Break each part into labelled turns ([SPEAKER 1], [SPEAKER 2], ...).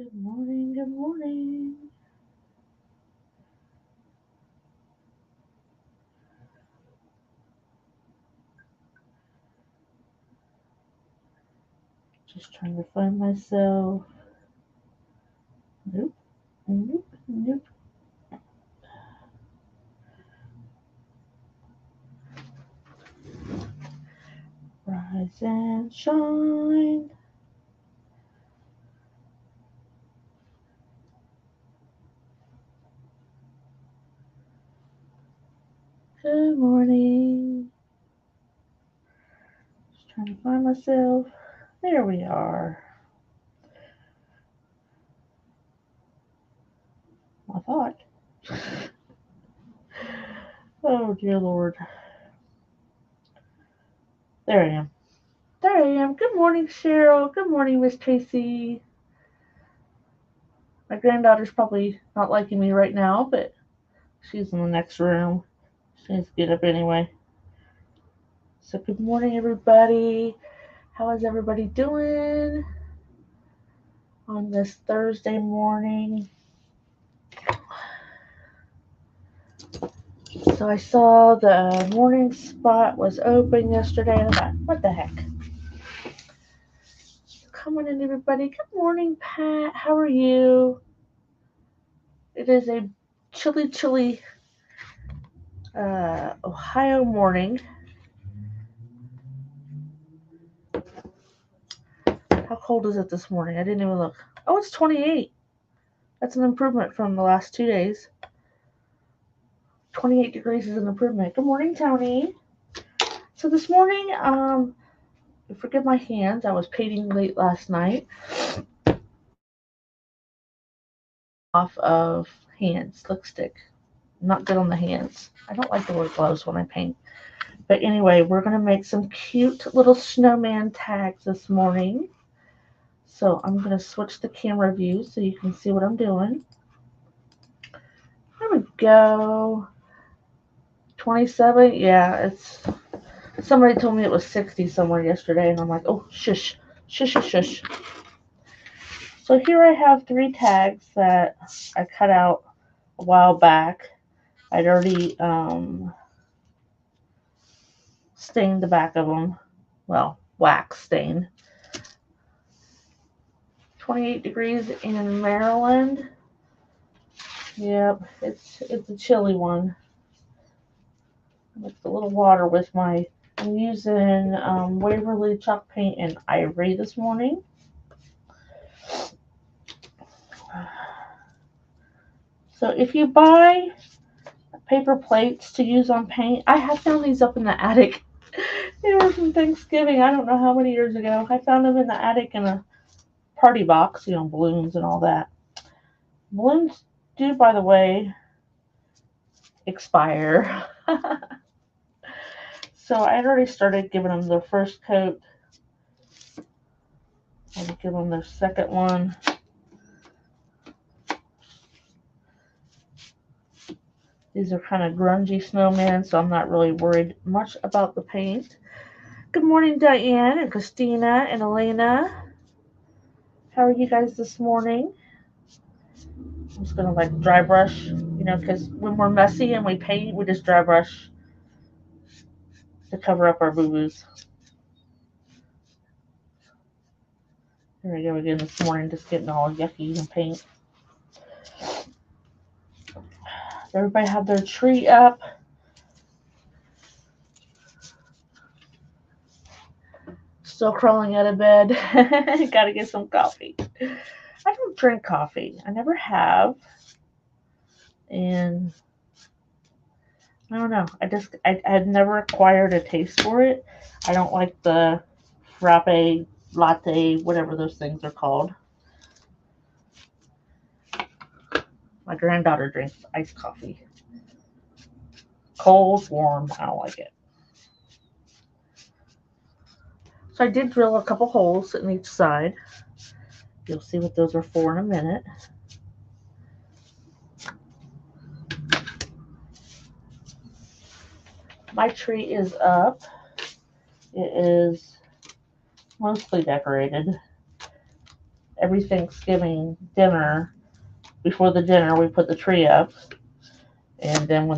[SPEAKER 1] Good morning, good morning. Just trying to find myself. Nope, nope, nope. Rise and shine. Good morning. Just trying to find myself. There we are. I thought. Oh, dear Lord. There I am. There I am. Good morning, Cheryl. Good morning, Miss Tracy. My granddaughter's probably not liking me right now, but she's in the next room. She needs to get up anyway. So, good morning, everybody. How is everybody doing on this Thursday morning? So, I saw the morning spot was open yesterday, and I thought, what the heck? Come on in, everybody. Good morning, Pat. How are you? It is a chilly Ohio morning. How cold is it this morning? I didn't even look. Oh, it's 28. That's an improvement from the last 2 days. 28 degrees is an improvement. Good morning, Tony. So this morning, forgive my hands. I was painting late last night. Off of hands, lipstick. Not good on the hands. I don't like to wear gloves when I paint. But anyway, we're going to make some cute little snowman tags this morning. So I'm going to switch the camera view so you can see what I'm doing. There we go. 27. Yeah, it's. Somebody told me it was 60 somewhere yesterday, and I'm like, oh, shush, shush, shush, shush. So here I have 3 tags that I cut out a while back. I'd already stained the back of them. Well, wax stain. 28 degrees in Maryland. Yep, it's a chilly one. Mix a little water with my. I'm using Waverly chalk paint and ivory this morning. So if you buy paper plates to use on paint, I have found these up in the attic. They were from Thanksgiving. I don't know how many years ago. I found them in the attic in a party box, balloons and all that. Balloons do, by the way, expire. So I'd already started giving them their first coat. I'll give them their second one. These are kind of grungy snowmen, so I'm not really worried much about the paint. Good morning, Diane and Christina and Elena. How are you guys this morning? I'm just gonna dry brush, because when we're messy and we paint, we just dry brush to cover up our boo-boos. Here we go again this morning, just getting all yucky and paint. Everybody have their tree up. Still crawling out of bed. Gotta get some coffee. I don't drink coffee. I never have. And I don't know. I had never acquired a taste for it. I don't like the frappe, latte, whatever those things are called. My granddaughter drinks iced coffee. Cold, warm, I don't like it. So I did drill a couple holes in each side. You'll see what those are for in a minute. My tree is up. It is mostly decorated. every Thanksgiving dinner, before the dinner, we put the tree up. And then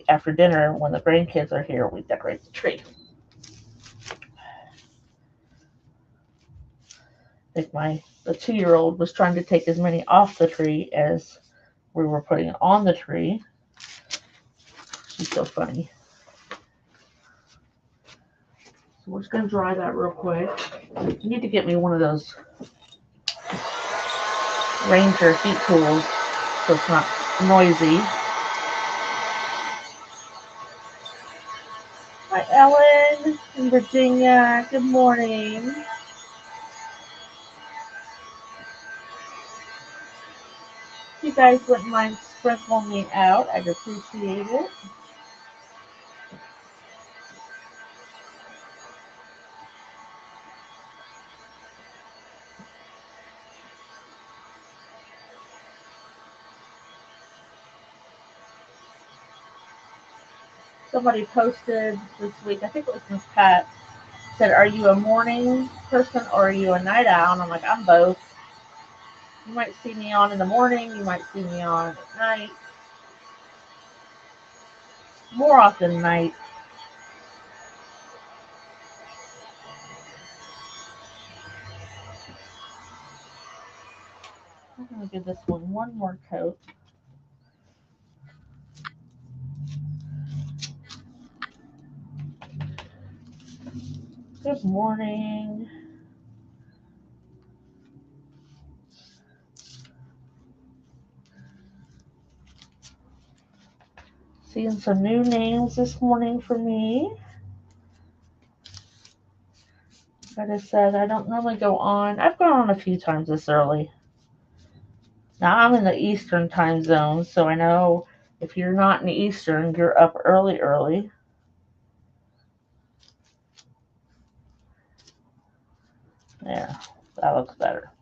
[SPEAKER 1] after dinner, when the grandkids are here, we decorate the tree. I think the 2-year-old was trying to take as many off the tree as we were putting on the tree. She's so funny. So we're just going to dry that real quick. You need to get me one of those Ranger heat tools so it's not noisy. Hi, Ellen in Virginia. Good morning. If you guys wouldn't mind sprinkling me out, I'd appreciate it. Somebody posted this week, I think it was Miss Pat, said, "Are you a morning person or are you a night owl?" And I'm like, "I'm both. You might see me on in the morning, you might see me on at night. More often night." I'm going to give this one more coat. Good morning. Seeing some new names this morning for me. Like I said, I don't normally go on. I've gone on a few times this early. Now I'm in the Eastern time zone, so I know if you're not in the Eastern, you're up early. Yeah, that looks better.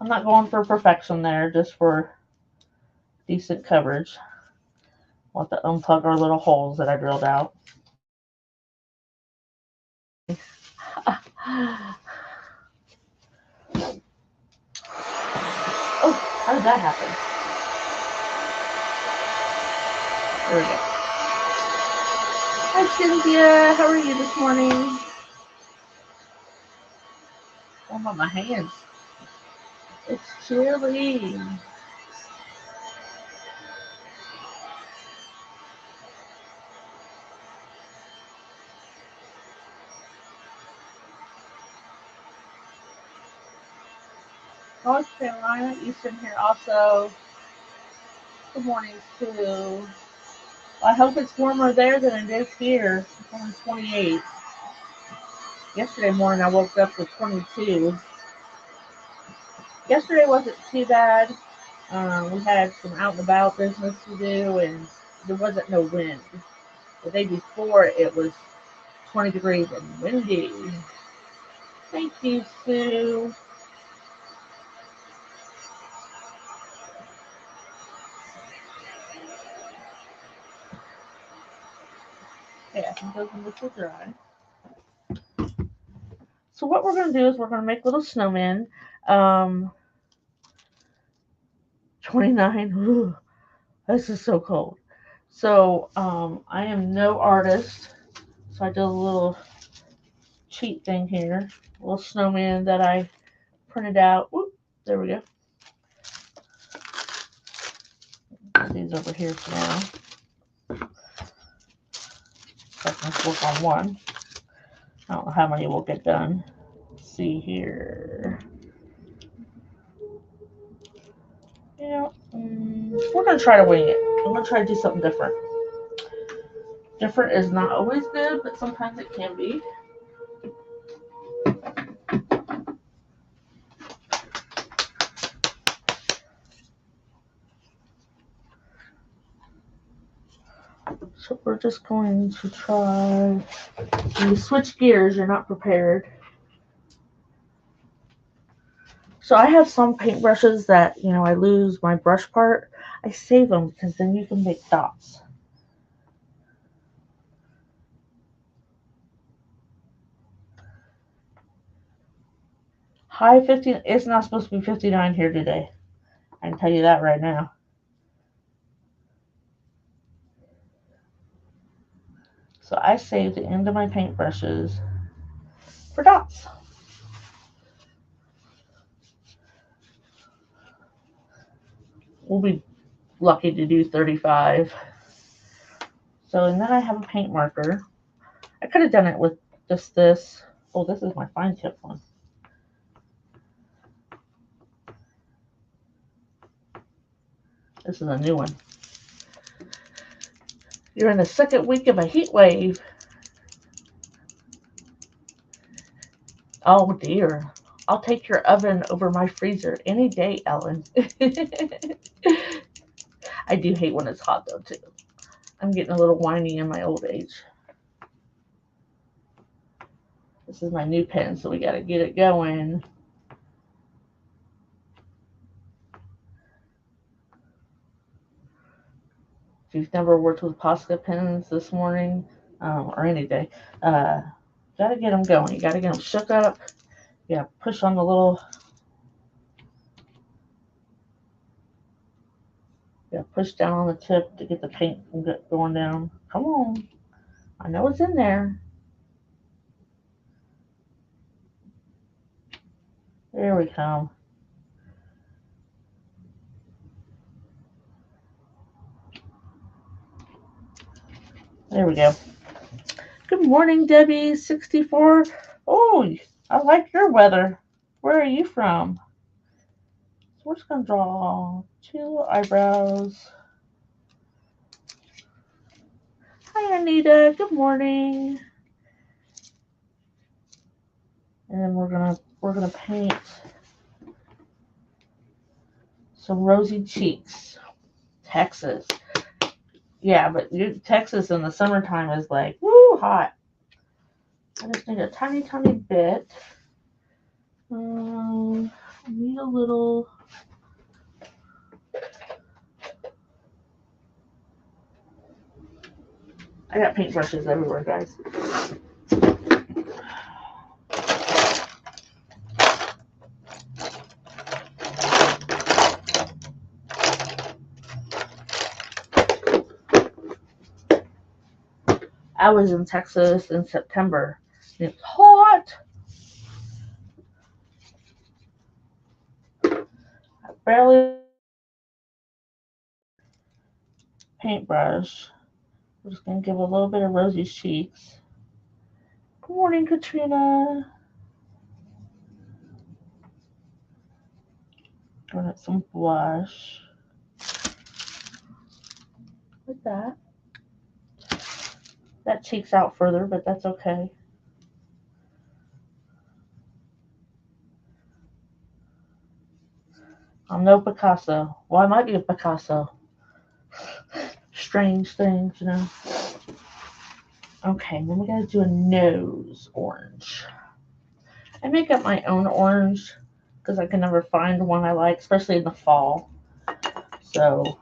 [SPEAKER 1] I'm not going for perfection there, just for decent coverage. Want to unplug our little holes that I drilled out. Oh, how did that happen? There we go. Hi, Cynthia. How are you this morning? Oh, my hands. It's chilly. North Carolina, Eastern here also. Good morning, too. Well, I hope it's warmer there than it is here. It's only 28. Yesterday morning I woke up with 22. Yesterday wasn't too bad. We had some out and about business to do, and there wasn't no wind. The day before it was 20 degrees and windy. Thank you, Sue. Okay, I think those ones will dry. So what we're going to do is we're going to make little snowmen. 29. Ooh, this is so cold. So I am no artist, so I did a little cheat thing here. A little snowman that I printed out. Whoop, there we go. Put these over here for now. So I can work on one. I don't know how many will get done. Let's see here. Yeah, we're going to try to wing it. I'm going to try to do something different. Different is not always good, but sometimes it can be. So we're just going to try. When you switch gears, you're not prepared. So I have some paintbrushes that, I lose my brush part. I save them because then you can make dots. High 50. It's not supposed to be 59 here today. I can tell you that right now. So I saved the end of my paintbrushes for dots. We'll be lucky to do 35. So, and then I have a paint marker. I could have done it with just this. Oh, this is my fine tip one. This is a new one. You're in the second week of a heat wave. Oh dear. I'll take your oven over my freezer any day, Ellen. I do hate when it's hot though too. I'm getting a little whiny in my old age. This is my new pen, so we gotta get it going. If you've never worked with Posca pens this morning, or any day, gotta get them going. You gotta get them shook up. You gotta push on the little, you gotta push down on the tip to get the paint from going down. Come on. I know it's in there. There we come. There we go. Good morning, Debbie, 64. Oh, I like your weather. Where are you from? So we're just going to draw 2 eyebrows. Hi, Anita. Good morning. And then we're gonna paint some rosy cheeks. Texas. Yeah, but Texas in the summertime is like, woo, hot. I just need a tiny, tiny bit. I need a little. I got paintbrushes everywhere, guys. I was in Texas in September. And it's hot. I barely paintbrush. We're just gonna give a little bit of rosy cheeks. Good morning, Katrina. Gonna get some blush. Like that. That cheeks out further, but that's okay. I'm no Picasso. Well, I might be a Picasso. Strange things, you know. Okay, then we gotta do a nose orange. I make up my own orange because I can never find one I like, especially in the fall. So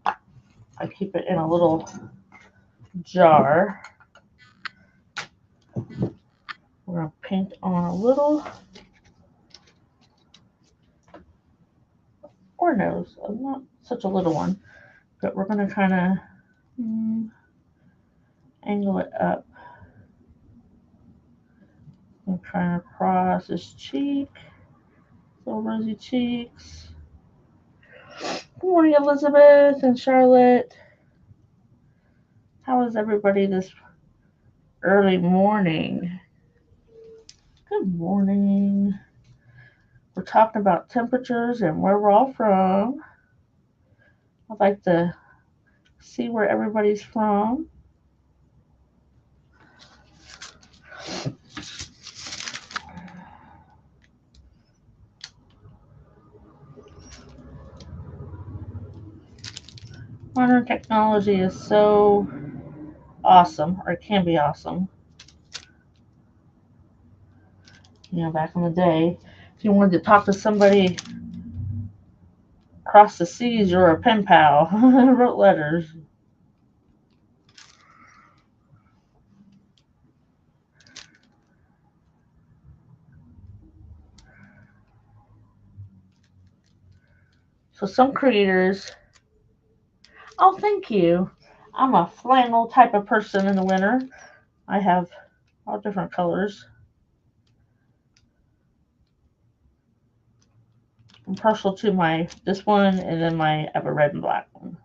[SPEAKER 1] I keep it in a little jar. We're gonna paint on a little or nose, not such a little one, but we're gonna kind of angle it up and kind of cross his cheek. So rosy cheeks. Good morning, Elizabeth and Charlotte. How is everybody this early morning? Good morning. We're talking about temperatures and where we're all from. I'd like to see where everybody's from. Modern technology is so awesome, or it can be awesome. You know, back in the day, if you wanted to talk to somebody across the seas, you're a pen pal. Wrote letters. So some creators, oh, thank you. I'm a flannel type of person in the winter. I have all different colors. I'm partial to this one, and then I have a red and black one.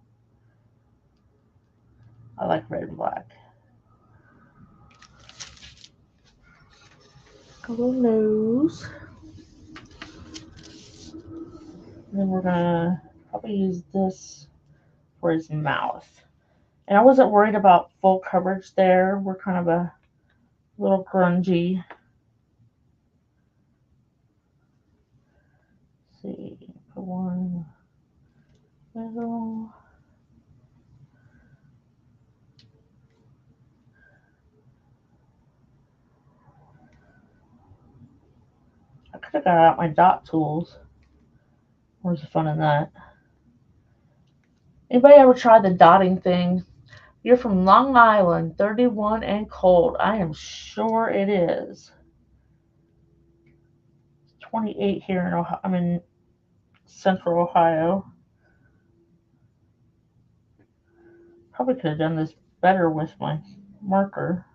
[SPEAKER 1] I like red and black. A little nose. And then we're gonna probably use this for his mouth. And I wasn't worried about full coverage there. We're kind of a little grungy. Let's see, put one middle. I could have got out my dot tools. Where's the fun in that? Anybody ever tried the dotting thing? You're from Long Island, 31 and cold. I am sure it is. 28 here in Ohio. I'm in Central Ohio. Probably could have done this better with my marker.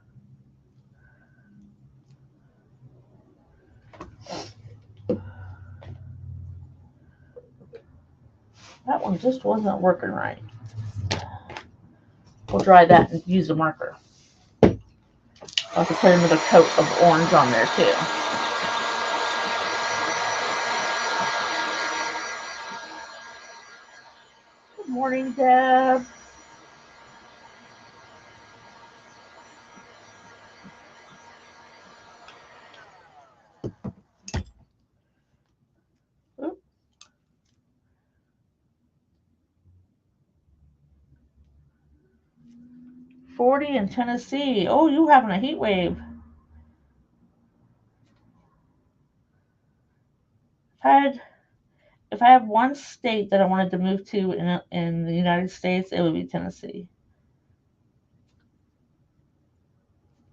[SPEAKER 1] That one just wasn't working right. We'll dry that and use a marker. I'll have to put another coat of orange on there too. Good morning, Deb. Oops. 40 in Tennessee. Oh, you having a heat wave. If I have one state that I wanted to move to in the United States, it would be Tennessee.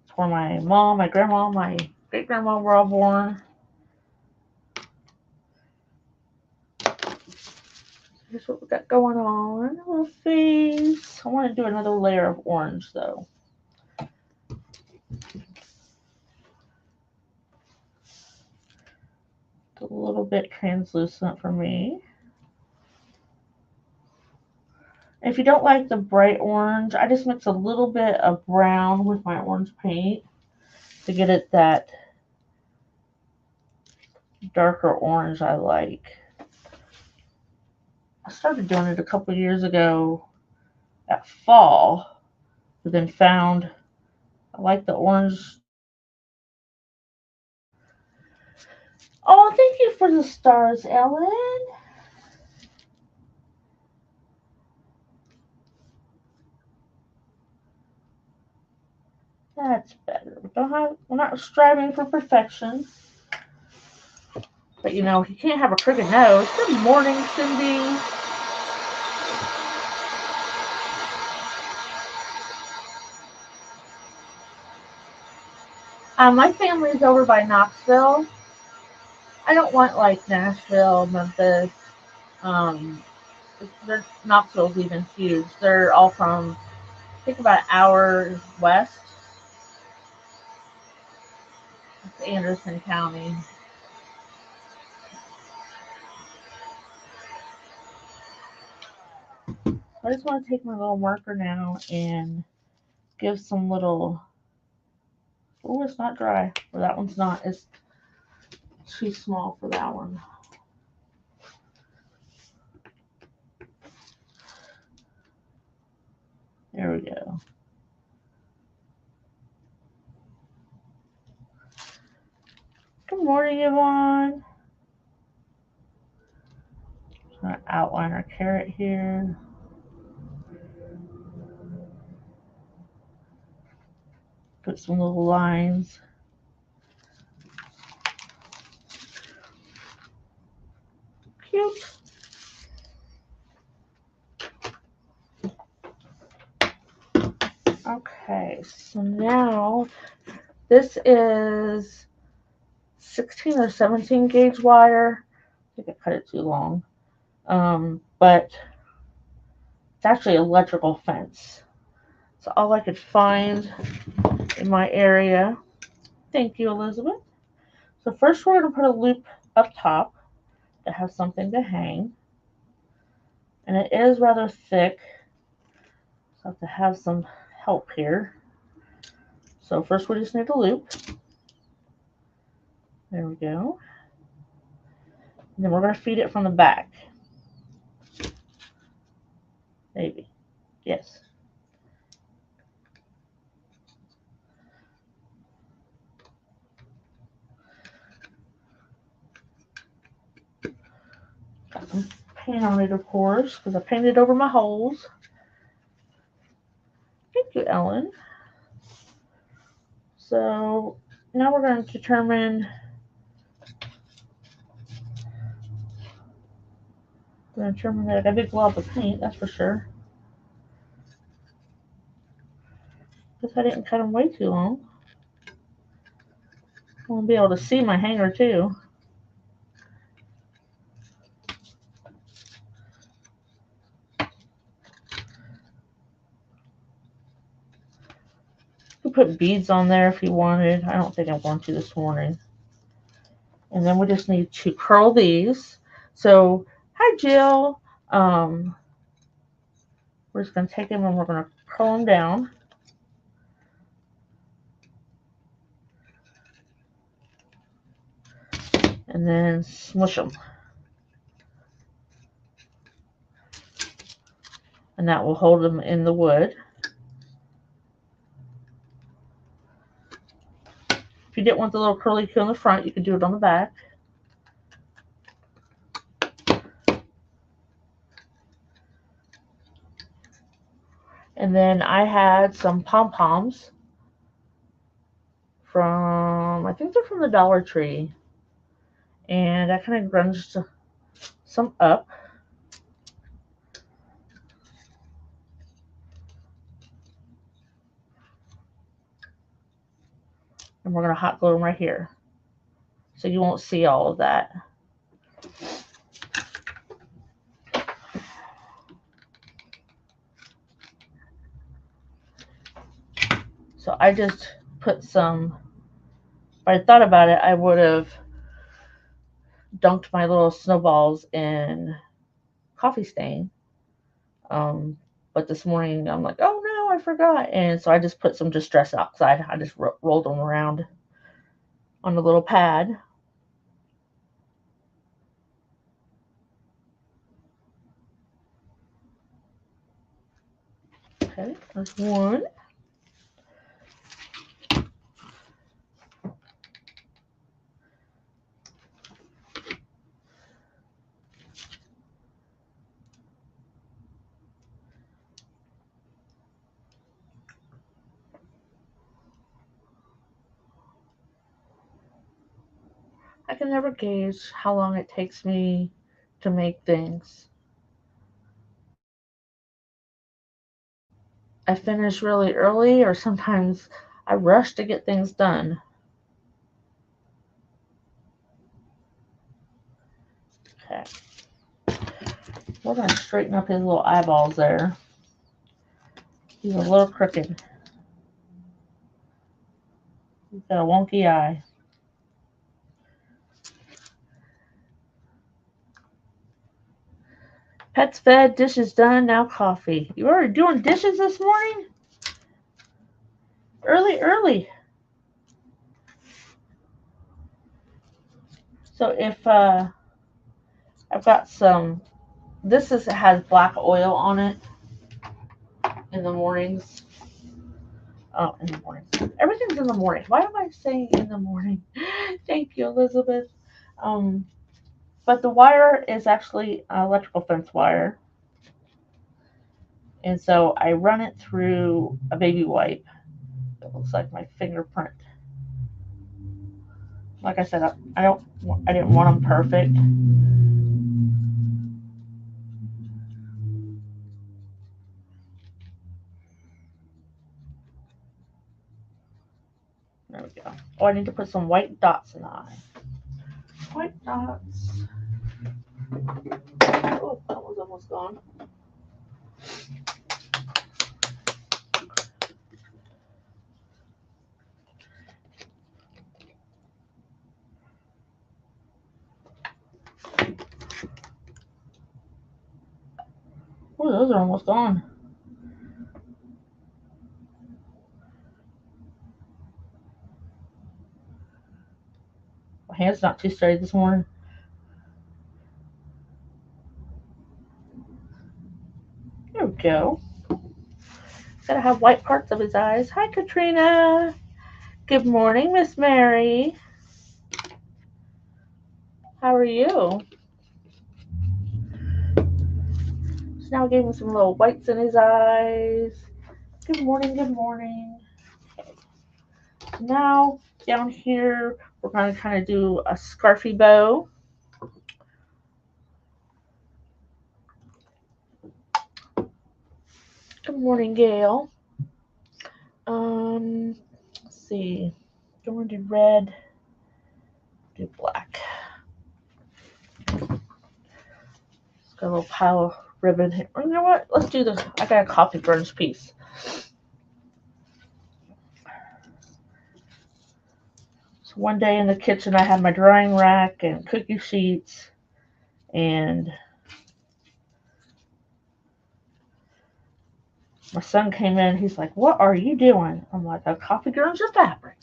[SPEAKER 1] It's where my mom, my grandma, my great-grandma were all born. Here's what we got going on. A little face. I want to do another layer of orange, though. It's a little bit translucent for me. If you don't like the bright orange, I just mix a little bit of brown with my orange paint to get it that darker orange I like. I started doing it a couple years ago at fall, but then found I like the orange. Oh, thank you for the stars, Ellen. That's better. We're not striving for perfection. But you know, you can't have a crooked nose. Good morning, Cindy. My family's over by Knoxville. I don't want like Nashville, Memphis. Knoxville's even huge. They're all from, I think, about an hour west. It's Anderson County. I just want to take my little marker now and give some little. Oh, it's not dry. Well, that one's not. It's too small for that one. There we go. Good morning, Yvonne. I'm going to outline our carrot here. Put some little lines. Cute. Okay, so now this is 16 or 17 gauge wire. I think I cut it too long. But it's actually an electrical fence. So all I could find in my area. Thank you, Elizabeth. So first we're going to put a loop up top to have something to hang. And it is rather thick, so I have to have some help here. So first we just need a loop. There we go. And then we're going to feed it from the back. Maybe. Yes. Got some paint on it, of course, because I painted over my holes. Thank you, Ellen. So now we're going to determine that I got a big glob of paint, that's for sure. Guess I didn't cut them way too long. I won't be able to see my hanger too. You could put beads on there if you wanted. I don't think I'm going to this morning. And then we just need to curl these. So, hi Jill. We're just going to take them and we're going to curl them down. And then smush them. And that will hold them in the wood. If you didn't want the little curly Q on the front, you could do it on the back. And then I had some pom-poms from, I think they're from the Dollar Tree. And I kind of grunged some up. And we're going to hot glue them right here. So you won't see all of that. So I just put some, if I thought about it, I would have dunked my little snowballs in coffee stain. But this morning I'm like, oh no, I forgot. And so I just put some Distress Oxide. I just rolled them around on the little pad. Okay, there's one. I can never gauge how long it takes me to make things. I finish really early, or sometimes I rush to get things done. Okay. We're going to straighten up his little eyeballs there. He's a little crooked. He's got a wonky eye. Pets fed, dishes done, now coffee. You already doing dishes this morning? Early. So if I've got some, has black oil on it in the mornings. Oh, in the morning. Everything's in the morning. Why am I saying in the morning? Thank you, Elizabeth. But the wire is actually electrical fence wire. And so I run it through a baby wipe. It looks like my fingerprint. Like I said, I didn't want them perfect. There we go. Oh, I need to put some white dots in the eye. White dots. Oh, on. Oh, those are almost gone. My hand's not too steady this morning. There we go. Gotta have white parts of his eyes. Hi, Katrina. Good morning, Miss Mary. How are you? So now we gave him some little whites in his eyes. Good morning, good morning. Okay. Now, down here, we're going to kind of do a scarfy bow. Good morning, Gail. Let's see. Going to do red, do black. It's got a little pile of ribbon here. You know what? Let's do this. I got a coffee burns piece. So one day in the kitchen, I had my drying rack and cookie sheets, and my son came in. He's like, "What are you doing?" I'm like, "A coffee grounds your fabric."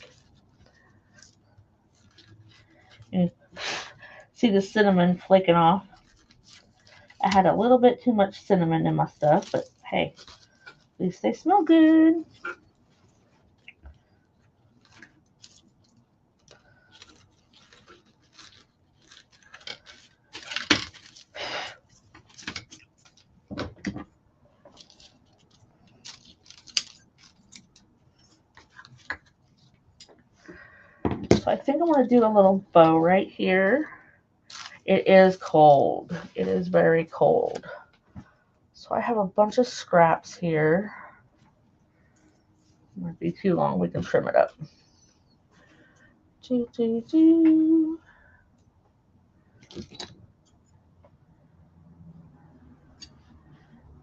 [SPEAKER 1] And see the cinnamon flaking off. I had a little bit too much cinnamon in my stuff, but hey, at least they smell good. So I think I'm going to do a little bow right here. It is cold. It is very cold. So I have a bunch of scraps here. It might be too long. We can trim it up.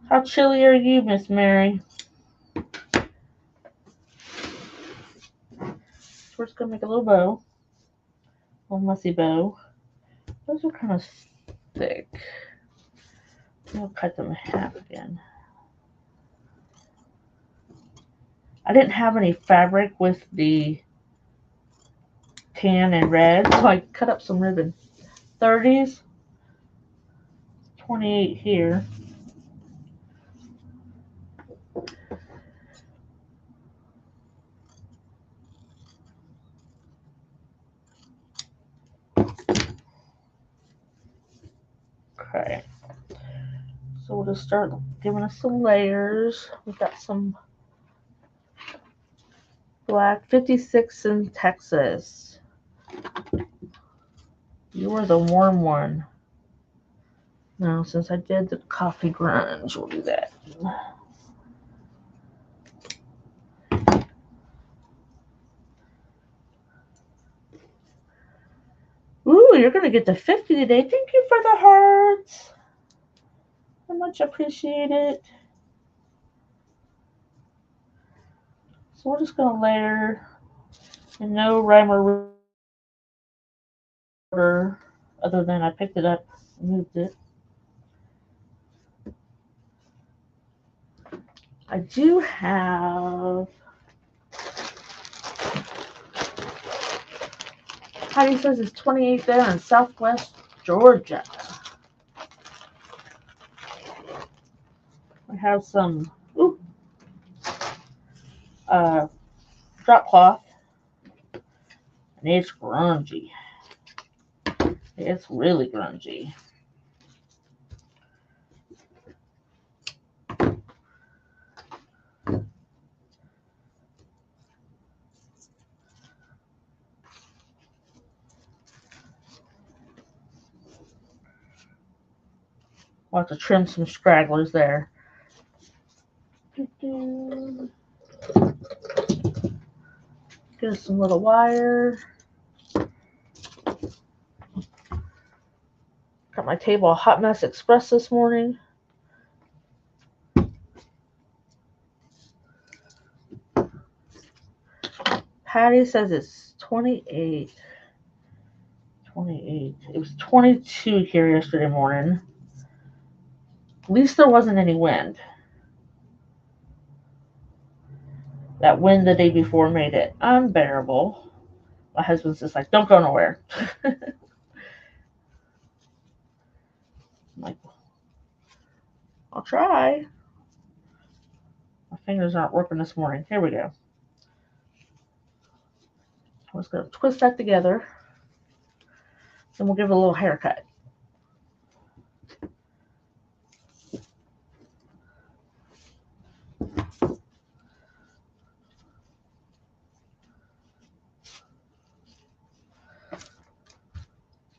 [SPEAKER 1] How chilly are you, Miss Mary? We're just going to make a little bow. A little messy bow. Those are kind of thick. I'll cut them in half again. I didn't have any fabric with the tan and red, so I cut up some ribbon. 30s, 28 here. Okay. So we'll just start giving us some layers. We've got some black 56 in Texas. You were the warm one. Now, since I did the coffee grunge, we'll do that. Ooh, you're going to get to 50 today. Thank you for the hearts. I much appreciate it. So we're just going to layer in no rhyme or order other than I picked it up and moved it. I do have, Heidi says it's 28 there in Southwest Georgia. I have some drop cloth, and it's grungy. It's really grungy. We'll have to trim some stragglers there. Get us some little wire. Got my table a hot mess express this morning. Patty says it's 28. 28. It was 22 here yesterday morning. At least there wasn't any wind. That wind the day before made it unbearable. My husband's just like, don't go nowhere. I'm like, I'll try. My fingers aren't working this morning. Here we go. I'm just going to twist that together. Then we'll give it a little haircut.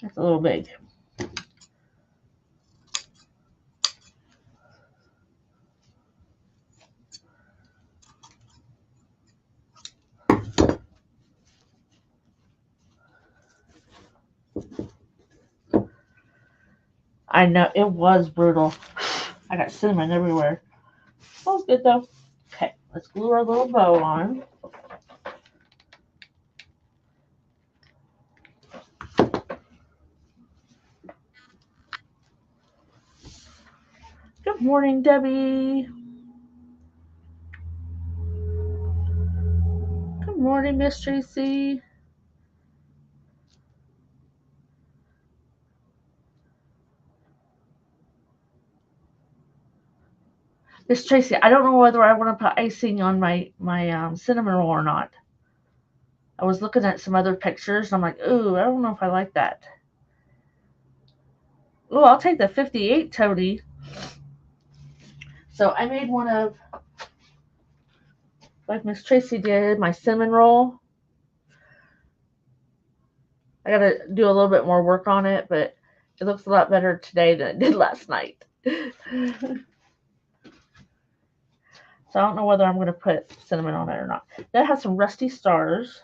[SPEAKER 1] That's a little big. I know, it was brutal. I got cinnamon everywhere. Smells good though. Okay, let's glue our little bow on. Good morning, Debbie. Good morning, Miss Tracy. Miss Tracy, I don't know whether I want to put icing on my cinnamon roll or not. I was looking at some other pictures. And I'm like, ooh, I don't know if I like that. Ooh, I'll take the 58 toady. So I made one of, like Miss Tracy did, my cinnamon roll. I got to do a little bit more work on it, but it looks a lot better today than it did last night. So I don't know whether I'm going to put cinnamon on it or not. That has some rusty stars.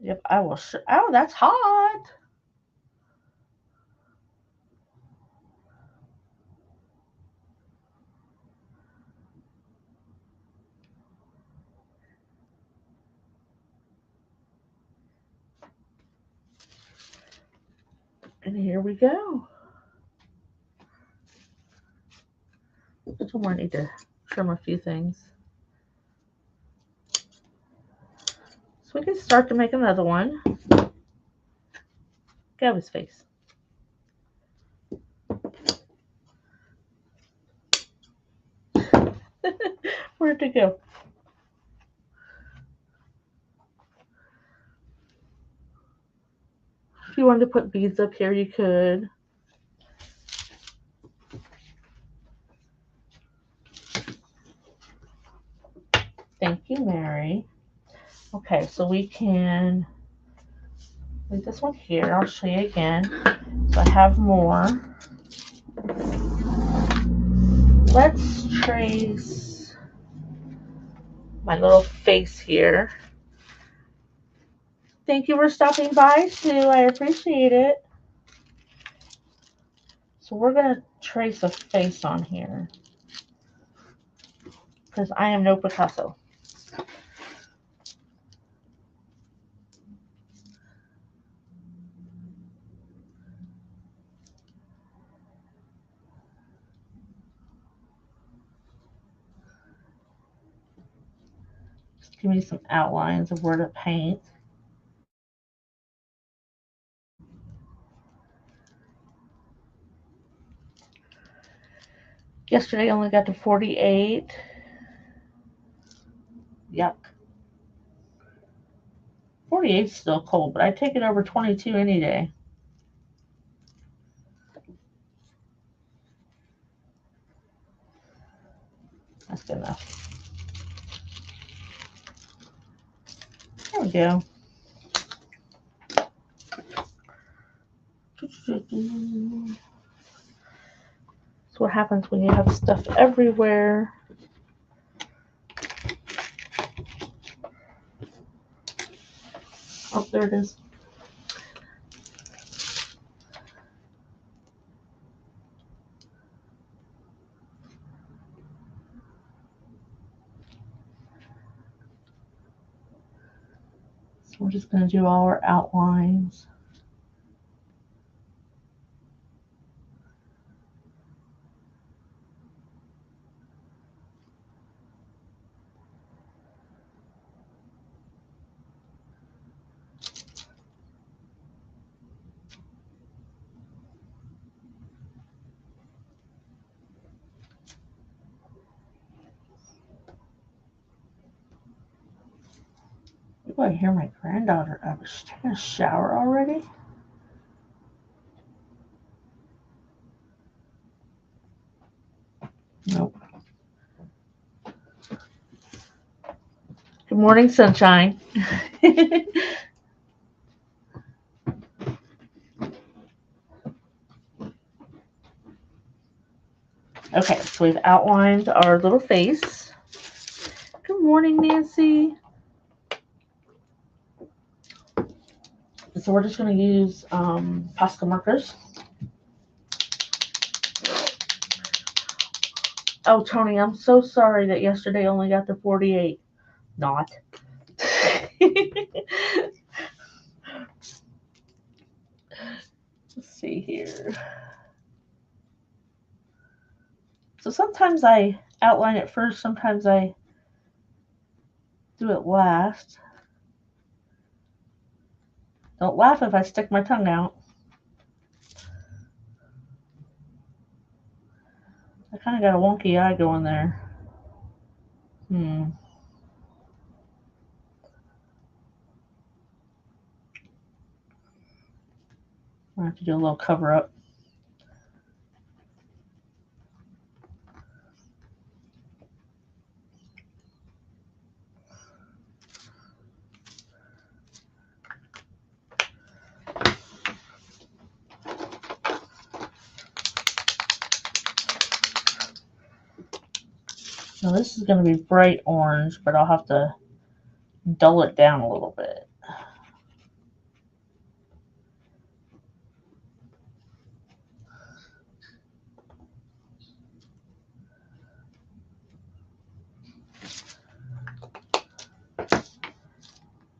[SPEAKER 1] Yep, I will. Oh, that's hot. And here we go. Just more need to trim a few things. So we can start to make another one. Get his face. Where'd it go? If you wanted to put beads up here, you could. Thank you, Mary. Okay, so we can leave this one here. I'll show you again. So I have more. Let's trace my little face here. Thank you for stopping by, Sue. I appreciate it. So we're going to trace a face on here because I am no Picasso. Just give me some outlines of where to paint. Yesterday I only got to 48. Yuck. 48 is still cold, but I take it over 22 any day. That's good enough. There we go. That's what happens when you have stuff everywhere. Oh, there it is. We're just going to do all our outlines. Oh, I hear my granddaughter. I was taking a shower already. Nope. Good morning, sunshine. Okay, so we've outlined our little face. Good morning, Nancy. So we're just going to use Posca markers. Oh, Tony, I'm so sorry that yesterday only got to 48. Not. Let's see here. So sometimes I outline it first, sometimes I do it last. Don't laugh if I stick my tongue out. I kind of got a wonky eye going there. I have to do a little cover up. Now this is going to be bright orange, but I'll have to dull it down a little bit.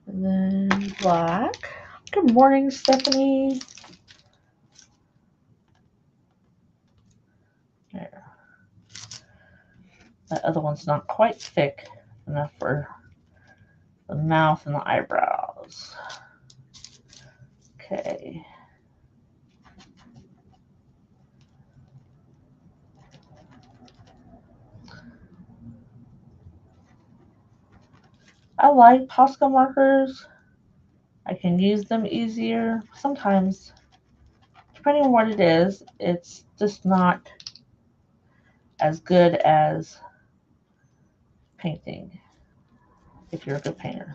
[SPEAKER 1] And then black. Good morning, Stephanie. There. That other one's not quite thick enough for the mouth and the eyebrows. Okay. I like Posca markers. I can use them easier. Sometimes, depending on what it is, it's just not as good as painting if you're a good painter.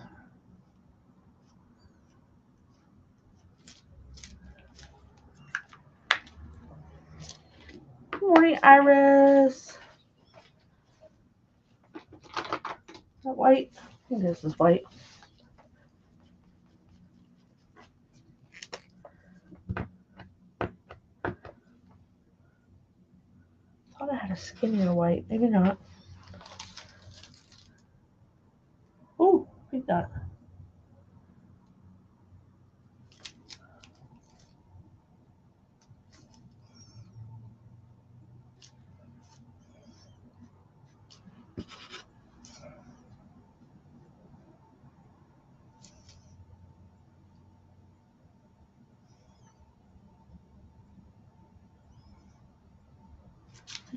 [SPEAKER 1] Good morning, Iris. Is that white? I think this is white. I thought I had a skinnier white. Maybe not. Ooh, read that.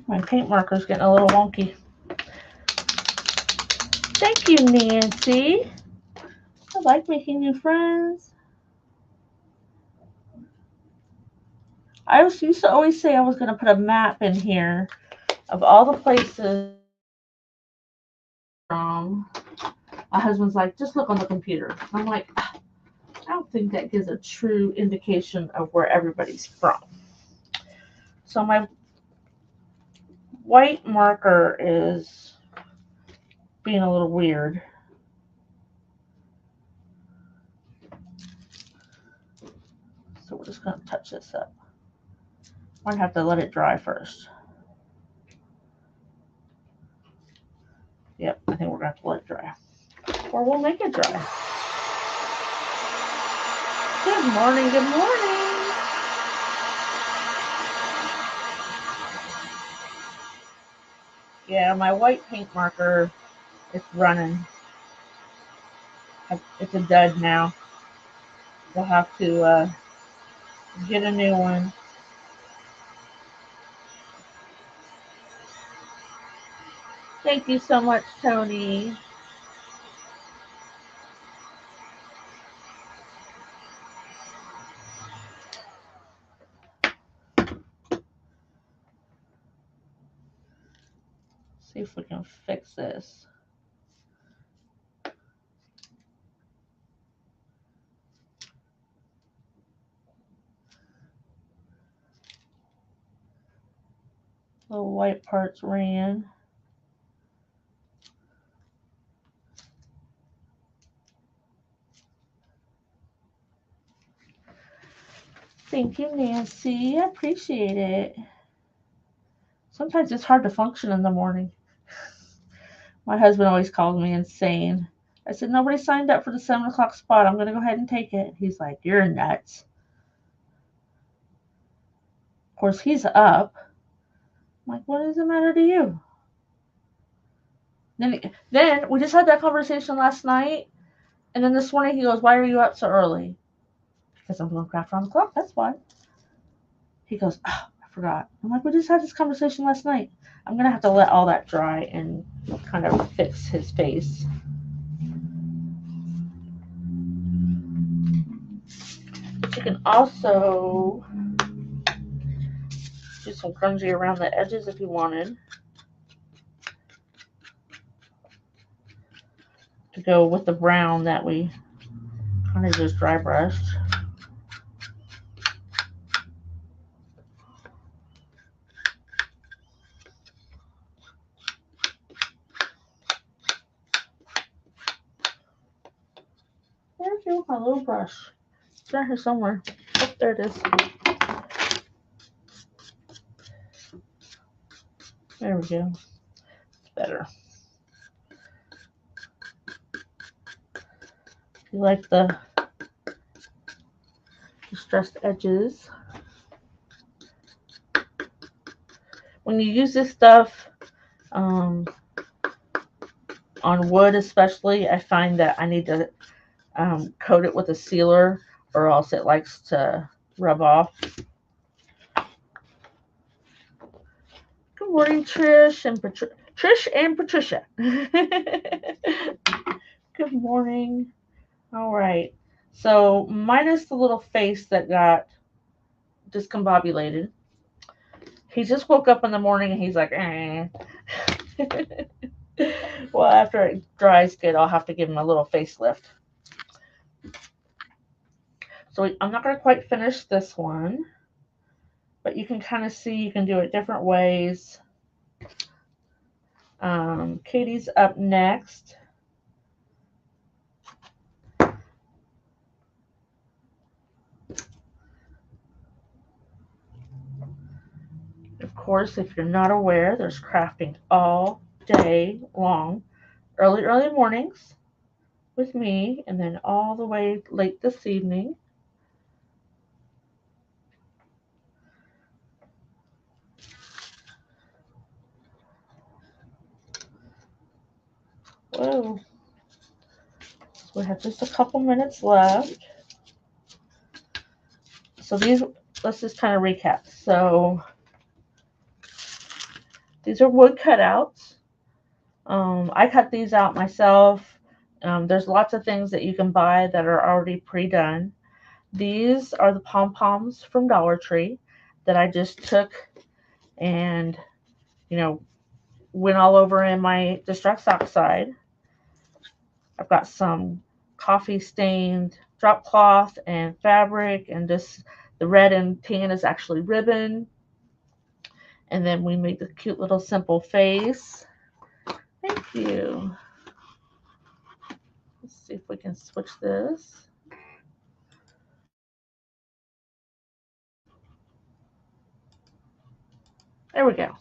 [SPEAKER 1] My paint marker's getting a little wonky. Thank you, Nancy. I like making new friends. I used to always say I was going to put a map in here of all the places from. My husband's like, just look on the computer. I'm like, I don't think that gives a true indication of where everybody's from. So my white marker is being a little weird. So we're just going to touch this up. Might have to let it dry first. Yep, I think we're going to have to let it dry. Or we'll make it dry. Good morning, good morning. Yeah, my white paint marker, it's running. It's a dud now. We'll have to get a new one. Thank you so much, Tony. See if we can fix this. Little white parts ran. Thank you, Nancy. I appreciate it. Sometimes it's hard to function in the morning. My husband always calls me insane. I said, nobody signed up for the 7 o'clock spot. I'm going to go ahead and take it. He's like, you're nuts. Of course, he's up. I'm like, what does it matter to you? Then we just had that conversation last night. And then this morning he goes, why are you up so early? Because I'm doing craft around the clock. That's why. He goes, oh, I forgot. I'm like, we just had this conversation last night. I'm going to have to let all that dry and kind of fix his face. But you can also do some grungy around the edges if you wanted to go with the brown that we kind of just dry brushed. There's my little brush. It's down here somewhere. Oh, there it is. There we go. It's better. You like the distressed edges. When you use this stuff on wood especially, I find that I need to coat it with a sealer or else it likes to rub off. Good morning, Trish and Patricia. Good morning. All right. So minus the little face that got discombobulated. He just woke up in the morning and he's like, eh. Well, after it dries good, I'll have to give him a little facelift. So I'm not going to quite finish this one, but you can kind of see you can do it different ways. Katie's up next. Of course, if you're not aware, there's crafting all day long. Early mornings with me, and then all the way late this evening. Whoa. So we have just a couple minutes left. So let's just kind of recap. So these are wood cutouts. I cut these out myself. There's lots of things that you can buy that are already pre-done. These are the pom-poms from Dollar Tree that I just took and, went all over in my Distress Oxide. I've got some coffee stained drop cloth and fabric, and the red and tan is actually ribbon. And then we made the cute little simple face. Thank you. Let's see if we can switch this. There we go.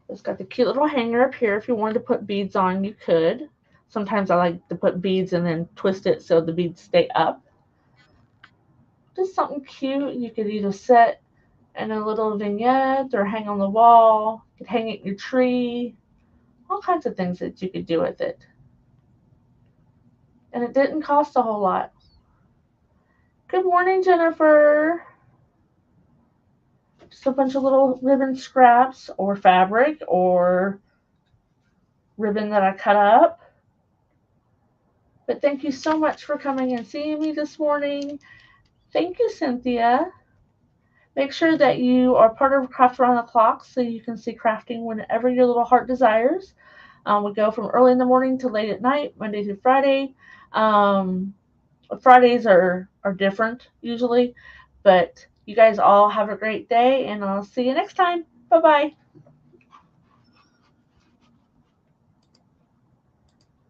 [SPEAKER 1] It's got the cute little hanger up here. If you wanted to put beads on, you could. Sometimes I like to put beads and then twist it so the beads stay up. Just something cute. You could either set in a little vignette or hang on the wall. You could hang it in your tree. All kinds of things that you could do with it. And it didn't cost a whole lot. Good morning, Jennifer. Just a bunch of little ribbon scraps or fabric or ribbon that I cut up. But thank you so much for coming and seeing me this morning. Thank you, Cynthia. Make sure that you are part of Craft Around the Clock so you can see crafting whenever your little heart desires. We go from early in the morning to late at night, Monday through Friday. Fridays are different usually, but you guys all have a great day, and I'll see you next time. Bye-bye.